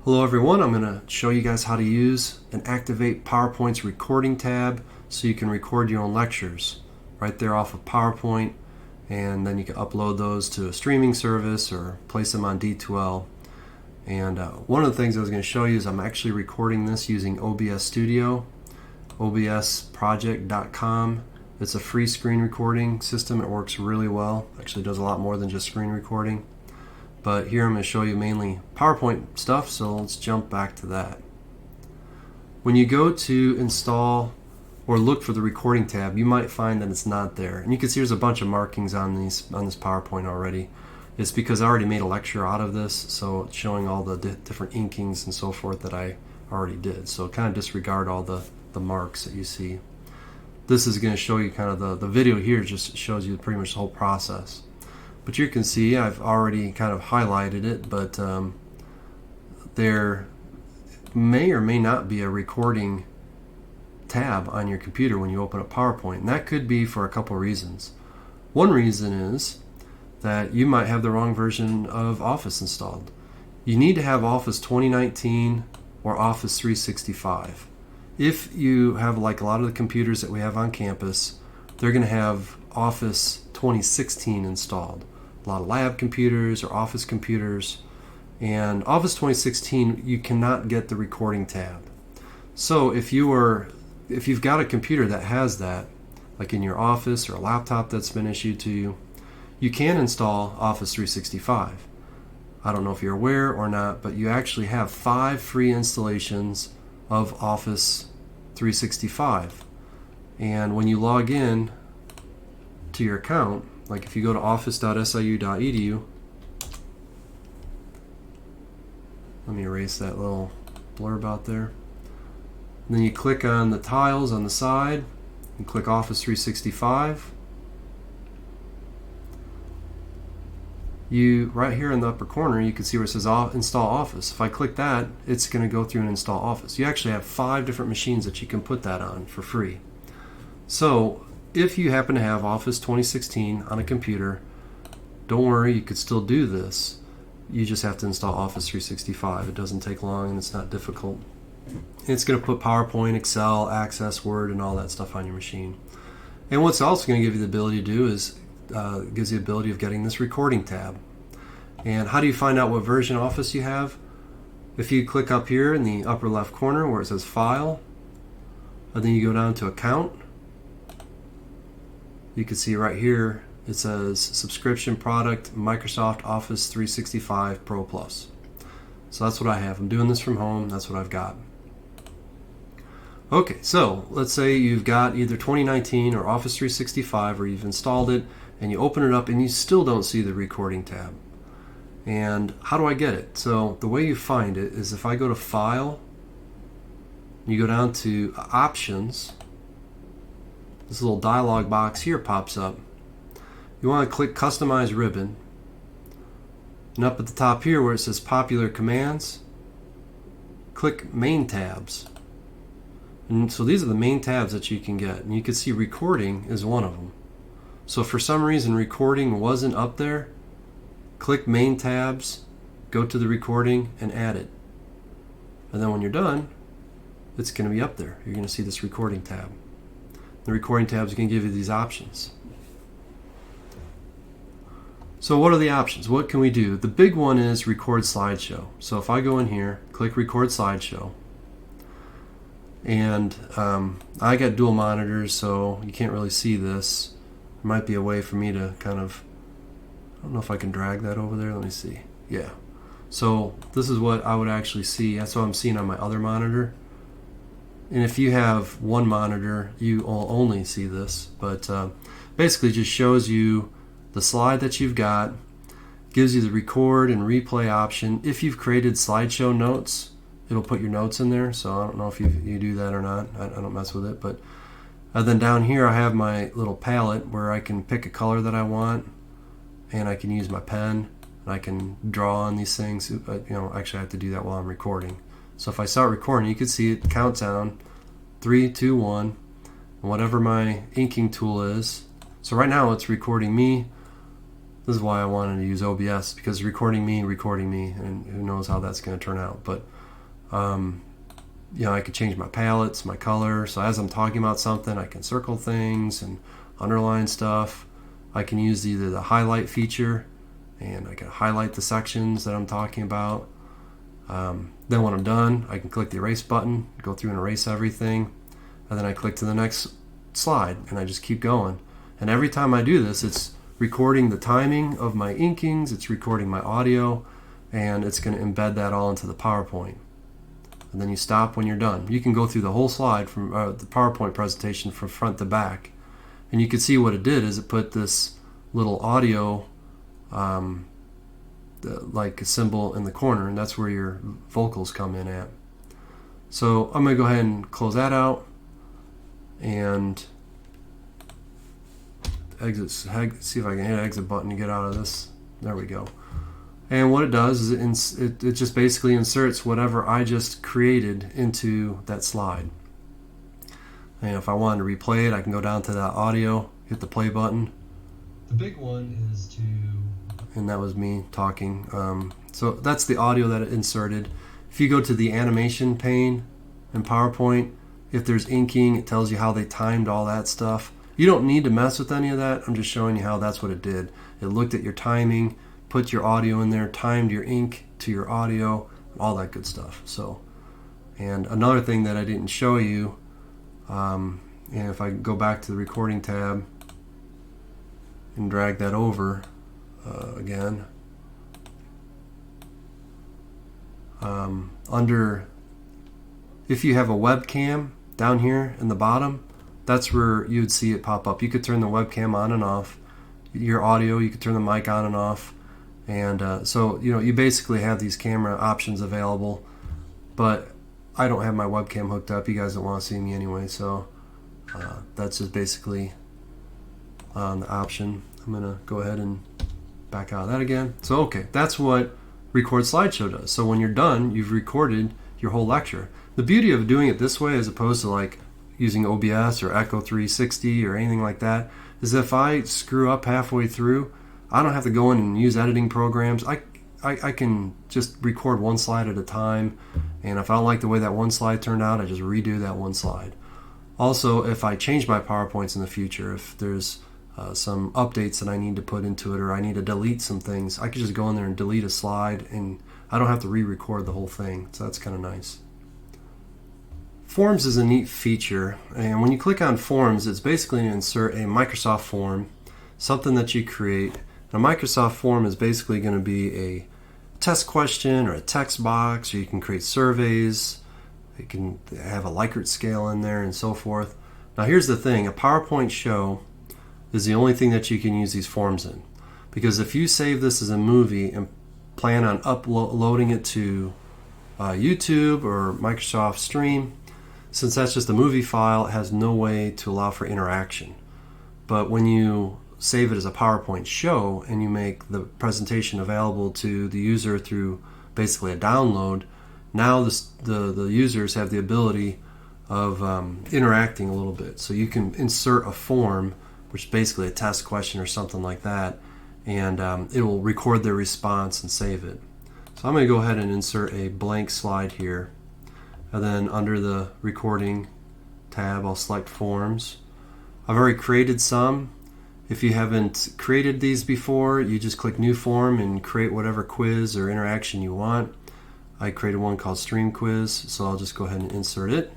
Hello everyone, I'm going to show you guys how to use and activate PowerPoint's recording tab so you can record your own lectures right there off of PowerPoint, and then you can upload those to a streaming service or place them on D2L. And one of the things I was going to show you is I'm actually recording this using OBS Studio, obsproject.com. It's a free screen recording system. It works really well. Actually does a lot more than just screen recording. But here I'm going to show you mainly PowerPoint stuff, so let's jump back to that. When you go to install or look for the recording tab, you might find that it's not there. And you can see there's a bunch of markings on this PowerPoint already. It's because I already made a lecture out of this, so it's showing all the different inkings and so forth that I already did. So kind of disregard all the marks that you see. This is going to show you kind of the video here just shows you pretty much the whole process. But you can see I've already kind of highlighted it, but there may or may not be a recording tab on your computer when you open up PowerPoint, and that could be for a couple reasons. One reason is that you might have the wrong version of Office installed. You need to have Office 2019 or Office 365. If you have, like a lot of the computers that we have on campus, they're going to have Office 2016 installed. A lot of lab computers or office computers, and Office 2016 you cannot get the recording tab. So if you've got a computer that has that, like in your office or a laptop that's been issued to you, you can install Office 365. I don't know if you're aware or not, but you actually have 5 free installations of Office 365. And when you log in to your account, like if you go to office.siu.edu, let me erase that little blurb out there. And then you click on the tiles on the side and click Office 365. Right here in the upper corner, you can see where it says Install Office. If I click that, it's going to go through and install Office. You actually have 5 different machines that you can put that on for free. So if you happen to have Office 2016 on a computer, don't worry, you could still do this. You just have to install Office 365. It doesn't take long and it's not difficult. It's going to put PowerPoint, Excel, Access, Word, and all that stuff on your machine. And what's also going to give you the ability to do is gives you the ability of getting this recording tab. And how do you find out what version of Office you have? If you click up here in the upper left corner where it says File, and then you go down to Account, you can see right here it says Subscription Product Microsoft Office 365 Pro Plus. So that's what I have. I'm doing this from home. That's what I've got. Okay, so let's say you've got either 2019 or Office 365, or you've installed it and you open it up and you still don't see the recording tab. And how do I get it? So the way you find it is if I go to File, you go down to Options, this little dialog box here pops up. You want to click Customize Ribbon, and up at the top here where it says Popular Commands, click Main Tabs. And so these are the main tabs that you can get, and you can see recording is one of them. So if for some reason recording wasn't up there, click Main Tabs, go to the recording, and add it. And then when you're done, it's going to be up there. You're going to see this recording tab. The recording tab is going to give you these options. So what are the options? What can we do? The big one is Record Slideshow. So if I go in here, click Record Slideshow, and I got dual monitors, so you can't really see this. There might be a way for me to kind of, I don't know if I can drag that over there. Let me see. Yeah. So this is what I would actually see. That's what I'm seeing on my other monitor. And if you have one monitor, you will only see this. But basically just shows you the slide that you've got, gives you the record and replay option. If you've created slideshow notes, it'll put your notes in there. So I don't know if you do that or not. I don't mess with it. But then down here I have my little palette where I can pick a color that I want, and I can use my pen, and I can draw on these things. Actually I have to do that while I'm recording. So if I start recording, you can see it count down 3, 2, 1, and whatever my inking tool is. So right now it's recording me This is why I wanted to use OBS, because recording me, and who knows how that's going to turn out. But I could change my palettes, my color. So as I'm talking about something, I can circle things and underline stuff. I can use either the highlight feature, and I can highlight the sections that I'm talking about. Then when I'm done, I can click the erase button, go through and erase everything, and then I click to the next slide, and I just keep going. And every time I do this, it's recording the timing of my inkings, it's recording my audio, and it's going to embed that all into the PowerPoint. And then you stop when you're done. You can go through the whole slide from the PowerPoint presentation from front to back, and you can see what it did is it put this little audio like a symbol in the corner, and that's where your vocals come in at. So I'm going to go ahead and close that out and exit. See if I can hit exit button to get out of this. There we go. And what it does is it just basically inserts whatever I just created into that slide. And if I wanted to replay it, I can go down to that audio, hit the play button. The big one is to... And that was me talking. So that's the audio that it inserted. If you go to the animation pane in PowerPoint, if there's inking, it tells you how they timed all that stuff. You don't need to mess with any of that. I'm just showing you how that's what it did. It looked at your timing, put your audio in there, timed your ink to your audio, all that good stuff. So, and another thing that I didn't show you, and if I go back to the recording tab and drag that over again, under, if you have a webcam down here in the bottom, that's where you'd see it pop up. You could turn the webcam on and off. Your audio, you could turn the mic on and off. And so, you basically have these camera options available. But I don't have my webcam hooked up. You guys don't want to see me anyway. So that's just basically the option. I'm going to go ahead and back out of that again. So, okay, that's what Record Slideshow does. So when you're done, you've recorded your whole lecture. The beauty of doing it this way, as opposed to like using OBS or Echo 360 or anything like that, is if I screw up halfway through, I don't have to go in and use editing programs. I can just record one slide at a time, and if I don't like the way that one slide turned out, I just redo that one slide. Also, if I change my PowerPoints in the future, if there's some updates that I need to put into it, or I need to delete some things, I can just go in there and delete a slide, and I don't have to re-record the whole thing. So that's kind of nice. Forms is a neat feature, and when you click on Forms, it's basically to insert a Microsoft form, something that you create. A Microsoft form is basically going to be a test question or a text box, or you can create surveys. You can have a Likert scale in there and so forth. Now here's the thing, a PowerPoint show is the only thing that you can use these forms in. Because if you save this as a movie and plan on uploading it to YouTube or Microsoft Stream, since that's just a movie file, it has no way to allow for interaction. But when you save it as a PowerPoint show and you make the presentation available to the user through basically a download, now the users have the ability of interacting a little bit. So you can insert a form, which is basically a test question or something like that, and it will record their response and save it. So I'm going to go ahead and insert a blank slide here, and then under the recording tab I'll select forms. I've already created some. If you haven't created these before, you just click new form and create whatever quiz or interaction you want. I created one called Stream Quiz, so I'll just go ahead and insert it.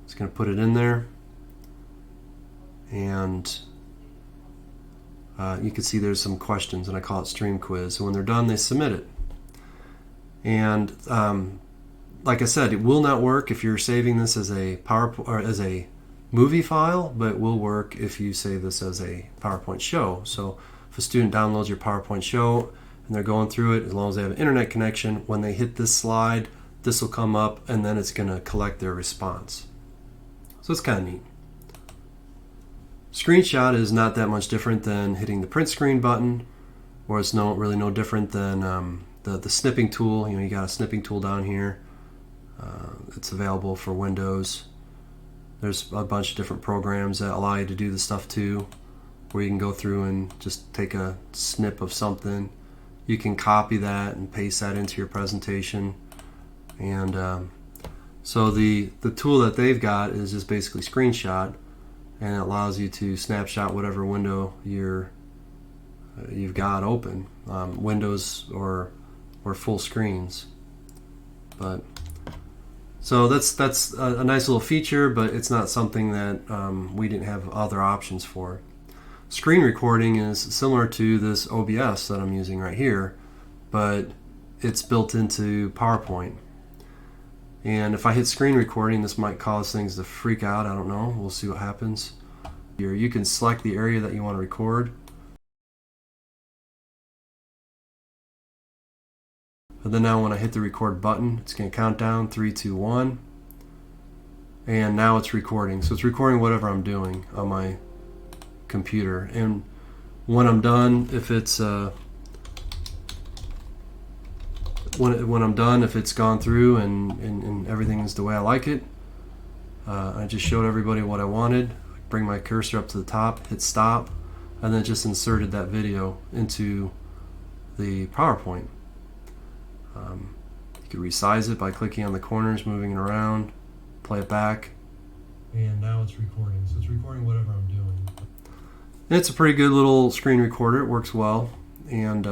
Just going to put it in there, and you can see there's some questions, and I call it Stream Quiz. So when they're done, they submit it. And like I said, it will not work if you're saving this as a PowerPoint or as a movie file, but it will work if you save this as a PowerPoint show. So if a student downloads your PowerPoint show and they're going through it, as long as they have an internet connection, when they hit this slide, this will come up, and then it's going to collect their response. So it's kind of neat. Screenshot is not that much different than hitting the print screen button, or it's really no different than the snipping tool. You got a snipping tool down here. It's available for Windows. There's a bunch of different programs that allow you to do the stuff too. where you can go through and just take a snip of something. You can copy that and paste that into your presentation. And so the tool that they've got is just basically screenshot, and it allows you to snapshot whatever window you've got open, windows or full screens. But so that's a nice little feature, but it's not something that we didn't have other options for. Screen recording is similar to this OBS that I'm using right here, but it's built into PowerPoint. And if I hit screen recording, this might cause things to freak out. I don't know. We'll see what happens. Here, you can select the area that you want to record. And then now when I hit the record button, it's going to count down 3, 2, 1. And now it's recording. So it's recording whatever I'm doing on my computer. And when I'm done, if it's when I'm done, if it's gone through and everything is the way I like it, I just showed everybody what I wanted. Bring my cursor up to the top, hit stop, and then just inserted that video into the PowerPoint. You could resize it by clicking on the corners, moving it around, play it back. And now it's recording. So it's recording whatever I'm doing. It's a pretty good little screen recorder. It works well. And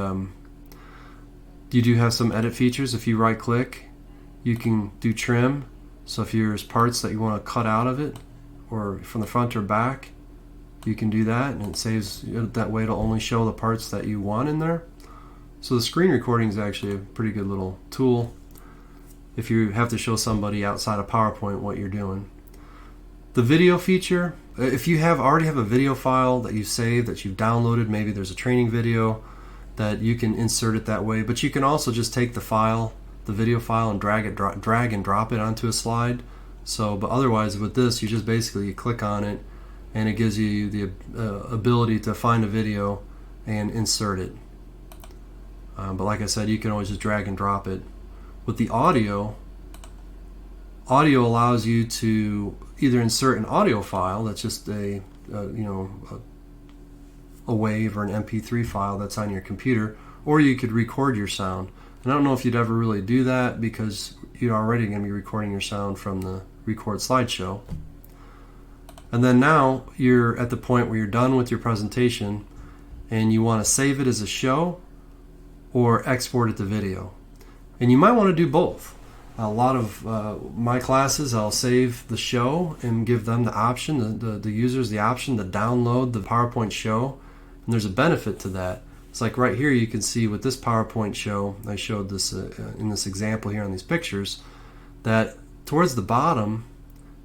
you do have some edit features. If you right click, you can do trim. So if there's parts that you want to cut out of it, or from the front or back, you can do that, and it saves that way. It'll only show the parts that you want in there. So the screen recording is actually a pretty good little tool if you have to show somebody outside of PowerPoint what you're doing. The video feature, if you already have a video file that you saved, that you've downloaded, maybe there's a training video, that you can insert it that way. But you can also just take the file, the video file, and drag and drop it onto a slide. So, but otherwise with this, you just basically click on it, and it gives you the ability to find a video and insert it. But like I said, you can always just drag and drop it. With the audio allows you to either insert an audio file that's just a wave or an MP3 file that's on your computer, or you could record your sound. And I don't know if you'd ever really do that, because you're already going to be recording your sound from the record slideshow. And then now you're at the point where you're done with your presentation and you want to save it as a show or export it to video. And you might want to do both. A lot of my classes, I'll save the show and give them the option, the users the option to download the PowerPoint show. And there's a benefit to that. It's like right here, you can see with this PowerPoint show, I showed this in this example here on these pictures, that towards the bottom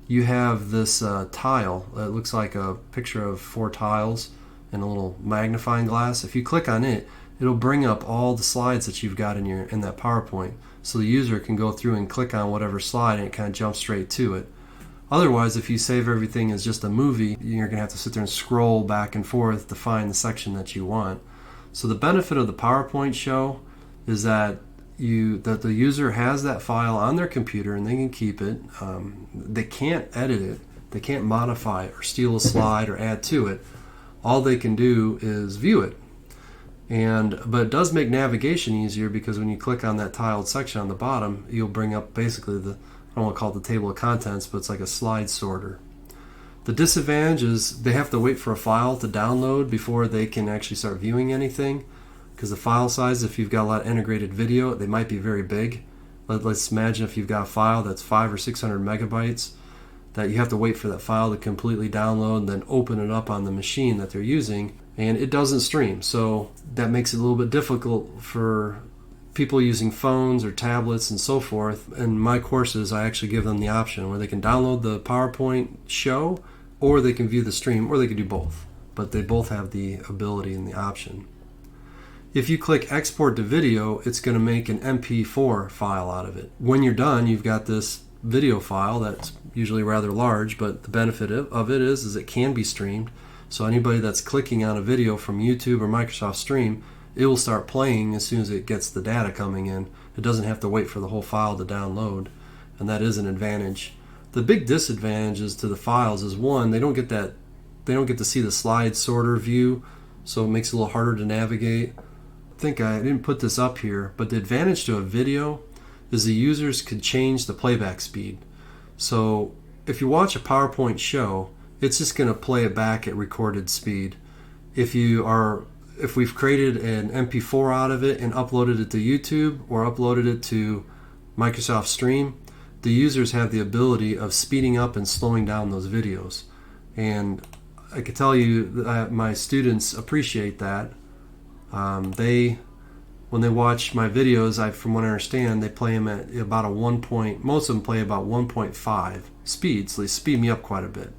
you have this tile. It looks like a picture of 4 tiles and a little magnifying glass. If you click on it, it'll bring up all the slides that you've got in that PowerPoint. So the user can go through and click on whatever slide and it kind of jumps straight to it. Otherwise, if you save everything as just a movie, you're going to have to sit there and scroll back and forth to find the section that you want. So the benefit of the PowerPoint show is that the user has that file on their computer and they can keep it. They can't edit it. They can't modify it or steal a slide or add to it. All they can do is view it. But it does make navigation easier, because when you click on that tiled section on the bottom, you'll bring up basically I don't want to call it the table of contents, but it's like a slide sorter. The disadvantage is they have to wait for a file to download before they can actually start viewing anything, because the file size, if you've got a lot of integrated video, they might be very big. Let's imagine if you've got a file that's 500 or 600 megabytes, that you have to wait for that file to completely download and then open it up on the machine that they're using, and it doesn't stream. So that makes it a little bit difficult for people using phones or tablets and so forth. In my courses, I actually give them the option where they can download the PowerPoint show, or they can view the stream, or they can do both. But they both have the ability and the option. If you click export to video, it's going to make an MP4 file out of it. When you're done, you've got this video file that's usually rather large, but the benefit of it is it can be streamed. So anybody that's clicking on a video from YouTube or Microsoft Stream, it will start playing as soon as it gets the data coming in. It doesn't have to wait for the whole file to download, and that is an advantage. The big disadvantages to the files is, one, they don't get that they don't get to see the slide sorter view, so it makes it a little harder to navigate. I think I didn't put this up here, but the advantage to a video is the users could change the playback speed. So if you watch a PowerPoint show, it's just going to play it back at recorded speed. If we've created an MP4 out of it and uploaded it to YouTube or uploaded it to Microsoft Stream, the users have the ability of speeding up and slowing down those videos. And I can tell you that my students appreciate that. When they watch my videos, from what I understand, they play them at about most of them play about 1.5 speed, so they speed me up quite a bit.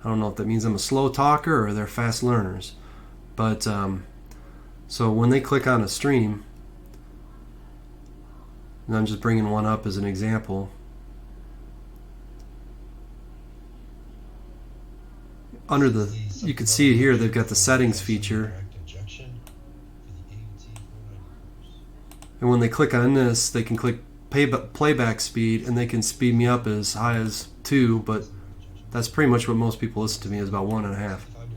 I don't know if that means I'm a slow talker or they're fast learners. But so when they click on a stream, and I'm just bringing one up as an example, you can see here they've got the settings feature. And when they click on this, they can click playback speed, and they can speed me up as high as 2, but that's pretty much what most people listen to me is about 1.5. 5 to 1.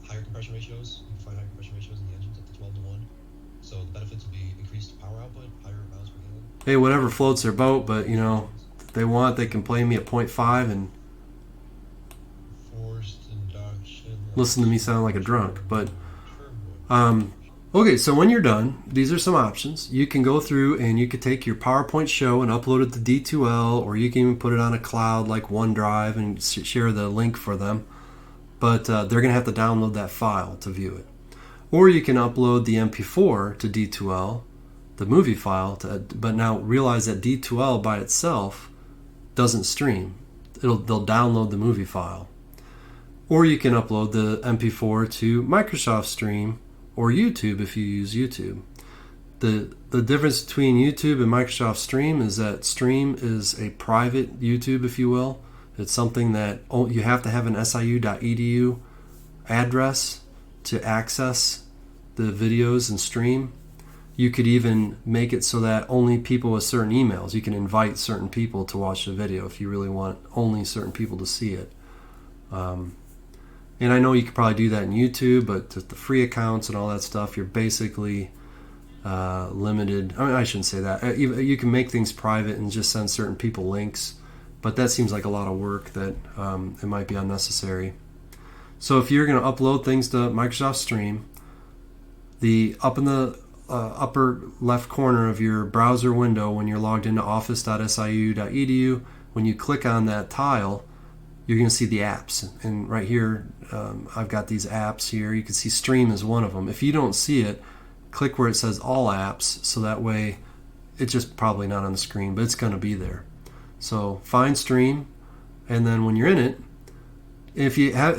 Higher compression ratios, you can find higher compression ratios in the engines up to 12 to 1. So the benefits would be increased power output, higher miles per gallon. Hey, whatever floats their boat, but if they want, they can play me at 0.5 and listen to me sound like a drunk. But okay, so when you're done, these are some options. You can go through and you could take your PowerPoint show and upload it to D2L, or you can even put it on a cloud like OneDrive and share the link for them. But they're going to have to download that file to view it. Or you can upload the MP4 to D2L, the movie file, but now realize that D2L by itself doesn't stream. They'll download the movie file. Or you can upload the MP4 to Microsoft Stream or YouTube if you use YouTube. The difference between YouTube and Microsoft Stream is that Stream is a private YouTube, if you will. It's something that you have to have an siu.edu address to access the videos and stream. You could even make it so that only people with certain emails, you can invite certain people to watch the video if you really want only certain people to see it. And I know you could probably do that in YouTube, but the free accounts and all that stuff, you're basically limited. I mean, I shouldn't say that. You can make things private and just send certain people links, but that seems like a lot of work that it might be unnecessary. So if you're going to upload things to Microsoft Stream, up in the upper left corner of your browser window when you're logged into office.siu.edu, when you click on that tile, you're going to see the apps. And right here, I've got these apps here. You can see Stream is one of them. If you don't see it, click where it says All Apps, so that way it's just probably not on the screen, but it's going to be there. So find Stream, and then when you're in it, if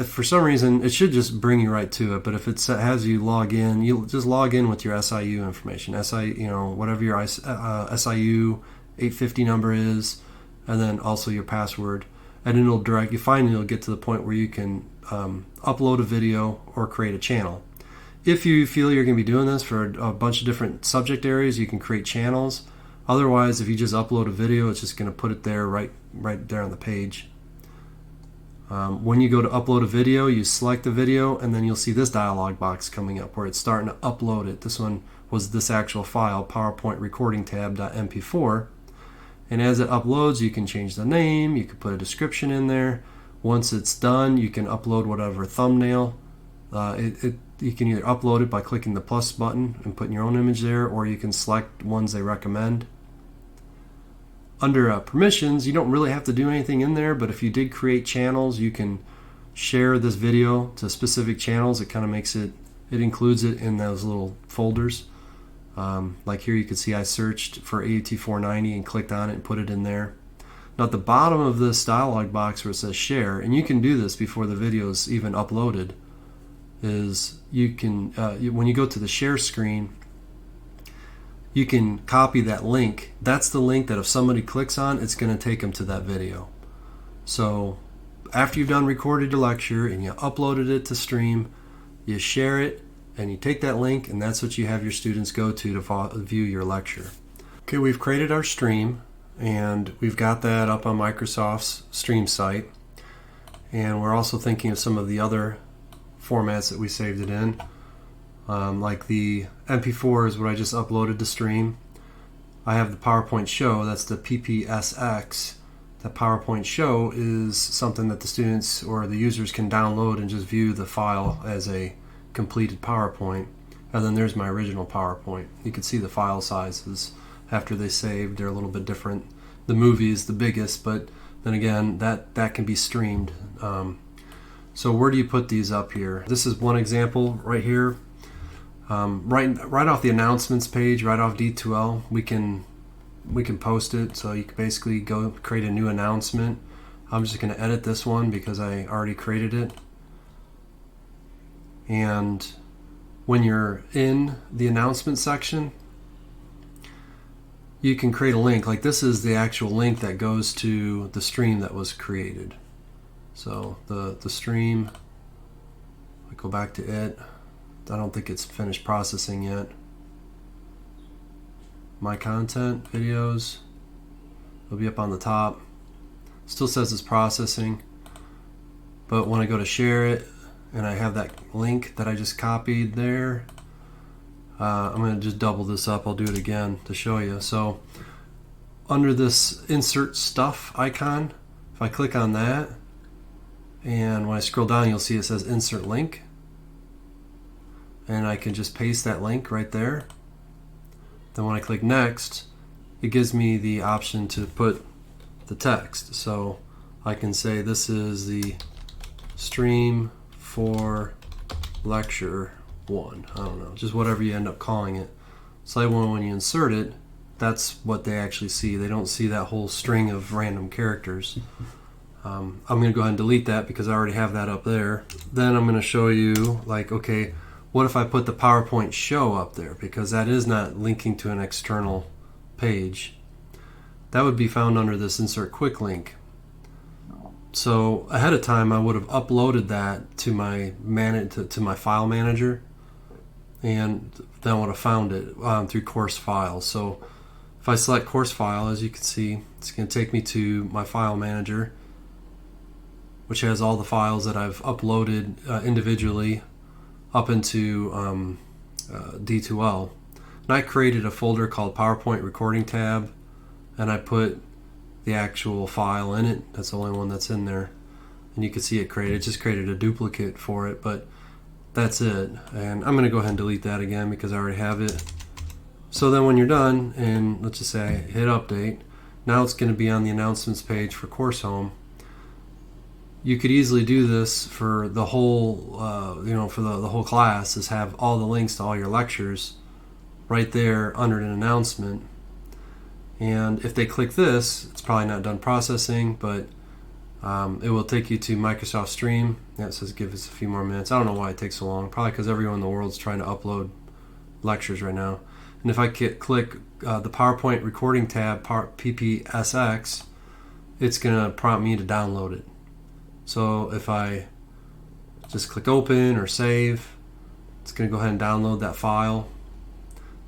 for some reason, it should just bring you right to it, but if it has you log in, you just log in with your SIU information, whatever your SIU 850 number is, and then also your password. And it'll get to the point where you can upload a video or create a channel. If you feel you're going to be doing this for a bunch of different subject areas, you can create channels. Otherwise, if you just upload a video, it's just going to put it there right there on the page. When you go to upload a video, you select the video, and then you'll see this dialog box coming up where it's starting to upload it. This one was this actual file, PowerPoint recording tab.mp4. And as it uploads, you can change the name, you can put a description in there. Once it's done, you can upload whatever thumbnail. You can either upload it by clicking the plus button and putting your own image there, or you can select ones they recommend. Under permissions, you don't really have to do anything in there, but if you did create channels, you can share this video to specific channels. It kind of makes it includes it in those little folders. Like here you can see I searched for AUT490 and clicked on it and put it in there. Now at the bottom of this dialog box where it says share, and you can do this before the video is even uploaded, is you can, when you go to the share screen, you can copy that link. That's the link that if somebody clicks on, it's going to take them to that video. So after you've done recorded your lecture and you uploaded it to Stream, you share it, and you take that link, and that's what you have your students go to view your lecture. Okay, we've created our stream, and we've got that up on Microsoft's Stream site. And we're also thinking of some of the other formats that we saved it in. Like the MP4 is what I just uploaded to stream. I have the PowerPoint show, that's the PPSX. That PowerPoint show is something that the students or the users can download and just view the file as a completed PowerPoint. And then there's my original PowerPoint. You can see the file sizes after they saved. They're a little bit different. The movie is the biggest, but then again, that can be streamed. So where do you put these up here? This is one example right here. Right off the announcements page, right off D2L, we can post it. So you can basically go create a new announcement. I'm just going to edit this one because I already created it. And when you're in the announcement section, you can create a link. Like this is the actual link that goes to the stream that was created. So the stream, I go back to it. I don't think it's finished processing yet. My content, videos, it'll be up on the top. Still says it's processing. But when I go to share it, and I have that link that I just copied there, I'm going to just double this up. I'll do it again to show you. So under this insert stuff icon, if I click on that, and when I scroll down, you'll see it says insert link. And I can just paste that link right there. Then when I click next, it gives me the option to put the text. So I can say this is the stream for lecture 1. I don't know, just whatever you end up calling it. So when you insert it, that's what they actually see. They don't see that whole string of random characters. I'm going to go ahead and delete that because I already have that up there. Then I'm going to show you, like, okay, what if I put the PowerPoint show up there? Because that is not linking to an external page. That would be found under this insert quick link. So ahead of time, I would have uploaded that to my to my file manager, and then I would have found it through course files. So if I select course file, as you can see, it's going to take me to my file manager, which has all the files that I've uploaded individually up into D2L. And I created a folder called PowerPoint Recording Tab, and I put the actual file in it. That's the only one that's in there. And you can see it created. It just created a duplicate for it, but that's it. And I'm going to go ahead and delete that again because I already have it. So then when you're done, and let's just say I hit update, now it's going to be on the announcements page for Course Home. You could easily do this for the whole, for the whole class, is have all the links to all your lectures right there under an announcement. And if they click this, it's probably not done processing, but it will take you to Microsoft Stream. Yeah, it says give us a few more minutes. I don't know why it takes so long. Probably because everyone in the world is trying to upload lectures right now. And if I click the PowerPoint Recording tab, PPSX, it's going to prompt me to download it. So if I just click open or save, it's going to go ahead and download that file.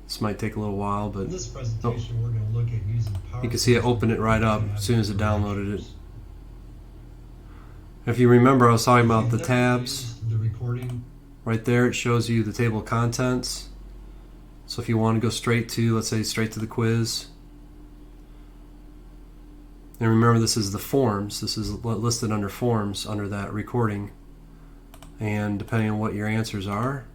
This might take a little while, but in this presentation, we're going to look at using PowerPoint. You can see it open it right up as soon as it downloaded it. If you remember, I was talking about the tabs. The recording. Right there, it shows you the table of contents. So if you want to go straight to, let's say, straight to the quiz. And remember, this is the forms. This is listed under forms under that recording. And depending on what your answers are,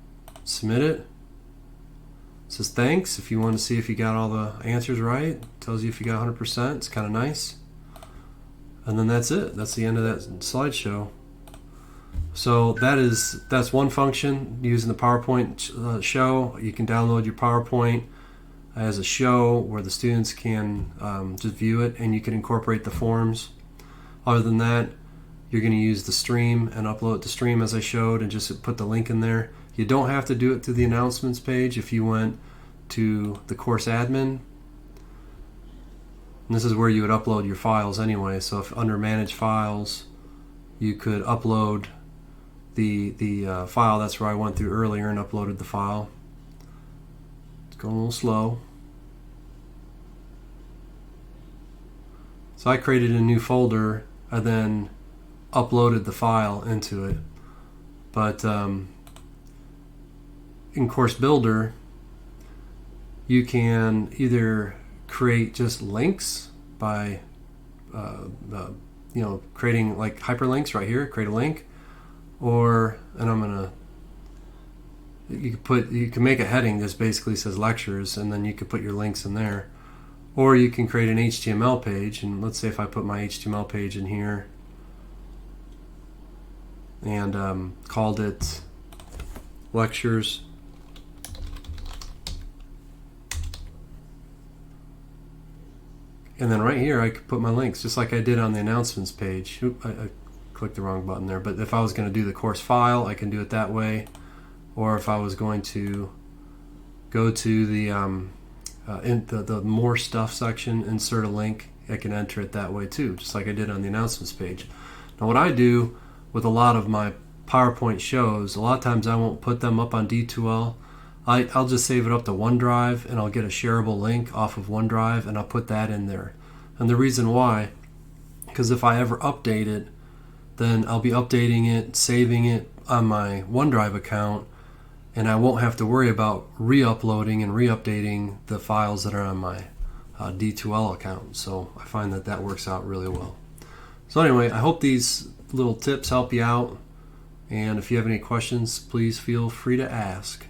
submit it. It says thanks if you want to see if you got all the answers right. It tells you if you got 100%. It's kind of nice. And then that's it. That's the end of that slideshow. So that's one function using the PowerPoint show. You can download your PowerPoint as a show where the students can just view it, and you can incorporate the forms. Other than that, you're going to use the stream and upload it to stream as I showed, and just put the link in there. You don't have to do it through the announcements page if you went to the course admin. And this is where you would upload your files anyway. So if under manage files, you could upload the file. That's where I went through earlier and uploaded the file. It's going a little slow. So I created a new folder and then uploaded the file into it. But in Course Builder, you can either create just links by creating like hyperlinks right here, create a link, or, and I'm gonna, you can make a heading that basically says lectures, and then you could put your links in there. Or you can create an HTML page, and let's say if I put my HTML page in here and called it lectures, and then right here I could put my links just like I did on the announcements page. Oop, I clicked the wrong button there, but if I was going to do the course file, I can do it that way. Or if I was going to go to the the more stuff section, insert a link, I can enter it that way too, just like I did on the announcements page. Now what I do with a lot of my PowerPoint shows, a lot of times I won't put them up on D2L. I'll just save it up to OneDrive, and I'll get a shareable link off of OneDrive, and I'll put that in there. And the reason why, because if I ever update it, then I'll be updating it, saving it on my OneDrive account, and I won't have to worry about re-uploading and re-updating the files that are on my D2L account. So I find that that works out really well. So anyway, I hope these little tips help you out. And if you have any questions, please feel free to ask.